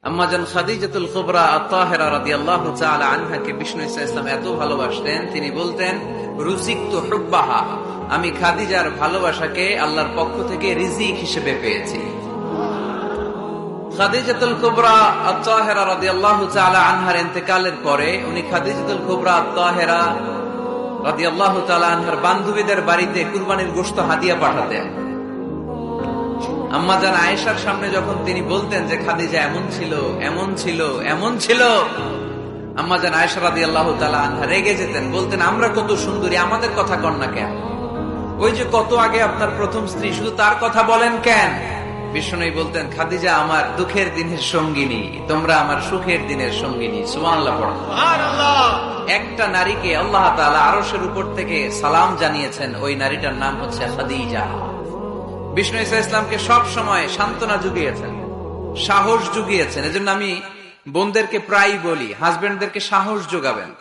আম্মাজান খাদিজাতুল কুবরা আত-তাহেরা রাদিয়াল্লাহু তাআলা আনহাকে বিষ্ণু ইসলাম এত ভালোবাসতেন, তিনি বলতেন রুজিকতু হুব্বাহা, আমি খাদিজার ভালোবাসাকে আল্লাহর পক্ষ থেকে রিজিক হিসেবে পেয়েছি। খাদিজাতুল কুবরা আত-তাহেরা রাদিয়াল্লাহু তাআলা আনহার ইন্তেকালের পরে উনি খাদিজাতুল কুবরা আত-তাহেরা রাদিয়াল্লাহু তাআলা আনহার বান্ধবীদের বাড়িতে কুরবানির গোশত হাদিয়া পাঠাতেন। আম্মাজান আয়েশার সামনে যখন তিনি বলতেন যে খাদিজা এমন ছিল, এমন ছিল, এমন ছিল, আম্মাজান আয়েশা রাদিয়াল্লাহু তাআলা আনহা রেগে যেতেন, বলতেন আমরা কত সুন্দরী, আমাদের কথা কন না কেন? ওই যে কত আগে আপনার প্রথম স্ত্রী, শুধু তার কথা বলেন কেন? বিষ্ণু বলতেন খাদিজা আমার দুঃখের দিনের সঙ্গিনী, তোমরা আমার সুখের দিনের সঙ্গিনী। সুবহানাল্লাহ পড়ো। সুবহানাল্লাহ। একটা নারীকে আল্লাহ তাআলা আরশের উপর থেকে সালাম জানিয়েছেন, ওই নারীটার নাম হচ্ছে খাদিজা। বিষ্ণু ইসলামকে সব সময় সান্ত্বনা জুগিয়েছেন, সাহস জুগিয়েছেন। এজন্য আমি বোনদেরকে প্রায় বলি হাজবেন্ডদেরকে সাহস যোগাবেন।